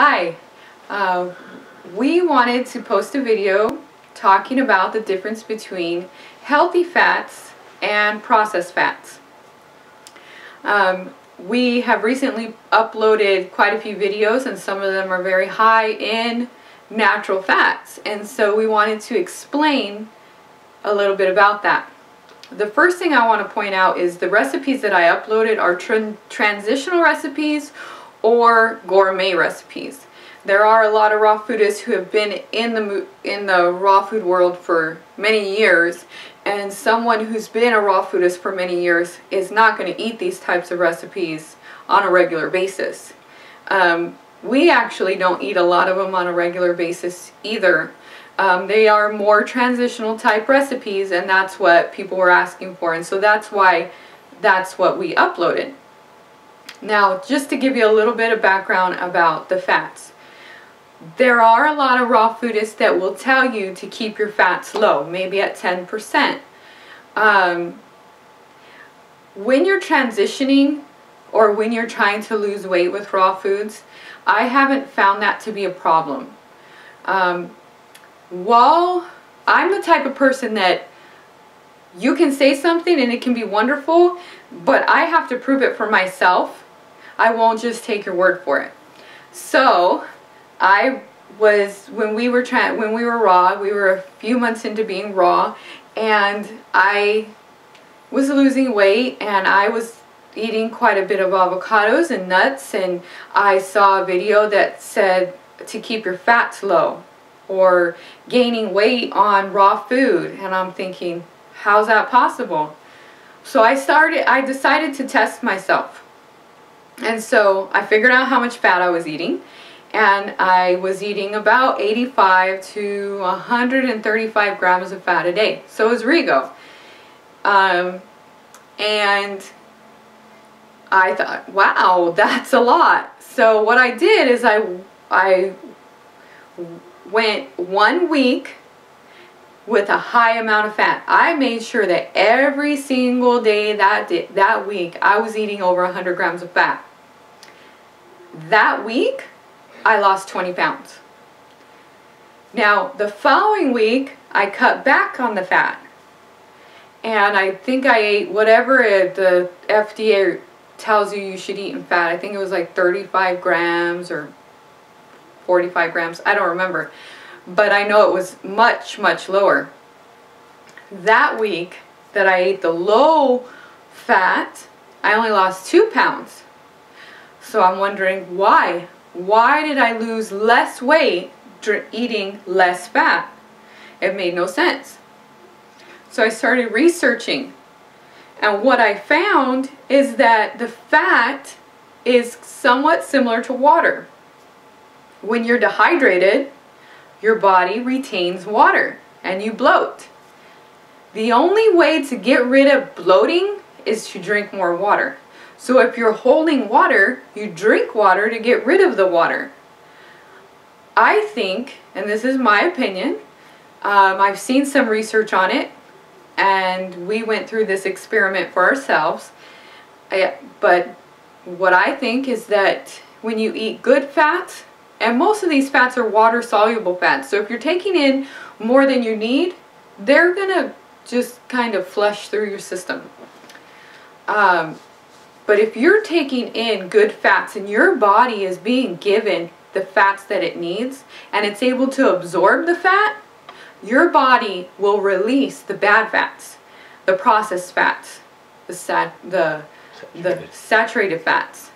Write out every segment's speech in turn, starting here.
Hi, we wanted to post a video talking about the difference between healthy fats and processed fats. We have recently uploaded quite a few videos, and some of them are very high in natural fats, and so we wanted to explain a little bit about that. The first thing I want to point out is the recipes that I uploaded are transitional recipes or gourmet recipes. There are a lot of raw foodists who have been in the raw food world for many years, and someone who's been a raw foodist for many years is not going to eat these types of recipes on a regular basis. We actually don't eat a lot of them on a regular basis either. They are more transitional type recipes, and that's what people were asking for, and so that's why that's what we uploaded. Now, just to give you a little bit of background about the fats. There are a lot of raw foodists that will tell you to keep your fats low, maybe at 10%. When you're transitioning or when you're trying to lose weight with raw foods, I haven't found that to be a problem. While I'm the type of person that you can say something and it can be wonderful, but I have to prove it for myself. I won't just take your word for it. So when we were raw, we were a few months into being raw, and I was losing weight, and I was eating quite a bit of avocados and nuts, and I saw a video that said to keep your fats low or gaining weight on raw food, and I'm thinking, how's that possible? So I decided to test myself. And so I figured out how much fat I was eating, and I was eating about 85 to 135 grams of fat a day. So it was Rigo. And I thought, wow, that's a lot. So what I did is I went 1 week with a high amount of fat. I made sure that every single day that week I was eating over 100 grams of fat. That week I lost 20 pounds. Now the following week I cut back on the fat, and I think I ate whatever the FDA tells you should eat in fat. I think it was like 35 grams or 45 grams. I don't remember. But I know it was much, much lower. That week that I ate the low fat, I only lost 2 pounds. So I'm wondering why. Why did I lose less weight eating less fat? It made no sense. So I started researching, and what I found is that the fat is somewhat similar to water. When you're dehydrated, your body retains water and you bloat. The only way to get rid of bloating is to drink more water. So if you're holding water, you drink water to get rid of the water. I think, and this is my opinion, I've seen some research on it, and we went through this experiment for ourselves. But what I think is that when you eat good fats, and most of these fats are water-soluble fats, so if you're taking in more than you need, they're going to just kind of flush through your system. But if you're taking in good fats and your body is being given the fats that it needs, and it's able to absorb the fat, your body will release the bad fats, the processed fats, the saturated fats.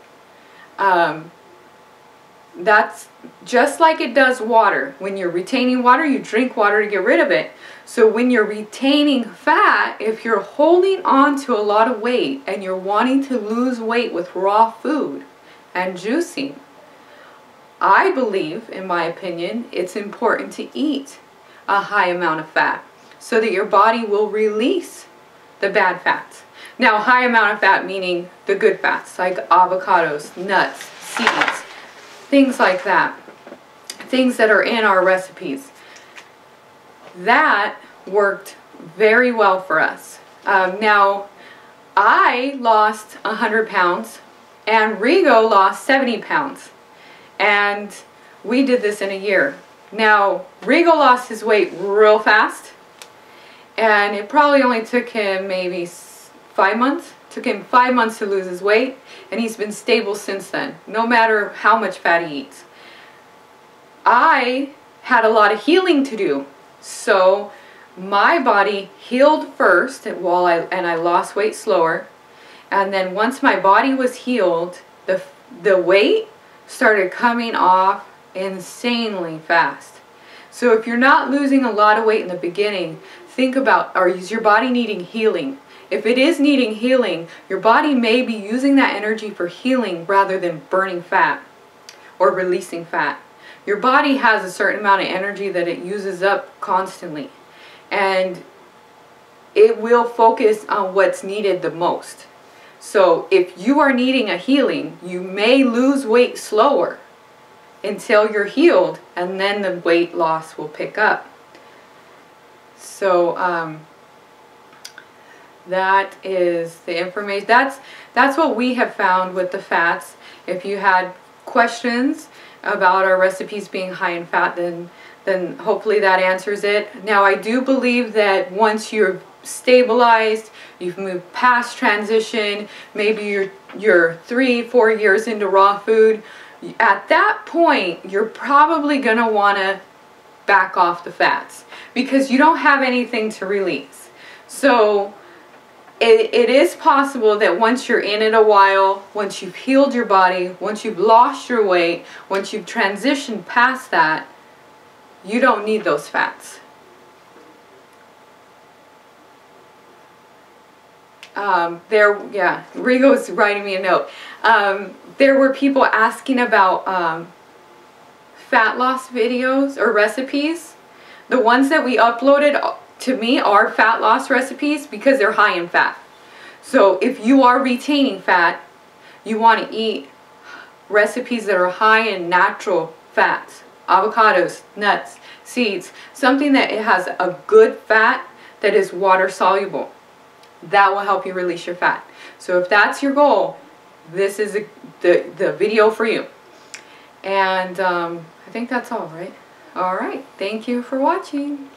That's just like it does water. When you're retaining water, you drink water to get rid of it. So when you're retaining fat, if you're holding on to a lot of weight and you're wanting to lose weight with raw food and juicing, I believe, in my opinion, it's important to eat a high amount of fat so that your body will release the bad fats. Now, high amount of fat meaning the good fats like avocados, nuts, seeds, things like that, things that are in our recipes. That worked very well for us. Now, I lost 100 pounds and Rigo lost 70 pounds. And We did this in a year. Now, Rigo lost his weight real fast, and it probably only took him maybe 5 months. Took him 5 months to lose his weight, and he's been stable since then, no matter how much fat he eats. I had a lot of healing to do, so my body healed first and I lost weight slower, and then once my body was healed, the weight started coming off insanely fast. So if you're not losing a lot of weight in the beginning, think about, is your body needing healing? If it is needing healing, your body may be using that energy for healing rather than burning fat or releasing fat. Your body has a certain amount of energy that it uses up constantly, and it will focus on what's needed the most. So if you are needing a healing, you may lose weight slower until you're healed, and then the weight loss will pick up. So that is the information. That's what we have found with the fats. If you had questions about our recipes being high in fat, then hopefully that answers it. Now, I do believe that once you're stabilized, you've moved past transition, maybe you're 3-4 years into raw food, at that point you're probably gonna want to back off the fats because you don't have anything to release. So it is possible that once you're in it a while, once you've healed your body, once you've lost your weight, once you've transitioned past that, you don't need those fats. Rigo's writing me a note. There were people asking about fat loss videos or recipes. The ones that we uploaded to me are fat loss recipes because they're high in fat. So if you are retaining fat, you want to eat recipes that are high in natural fats, avocados, nuts, seeds, something that it has a good fat that is water soluble. That will help you release your fat. So if that's your goal, this is the video for you. And I think that's all, right? All right. Thank you for watching.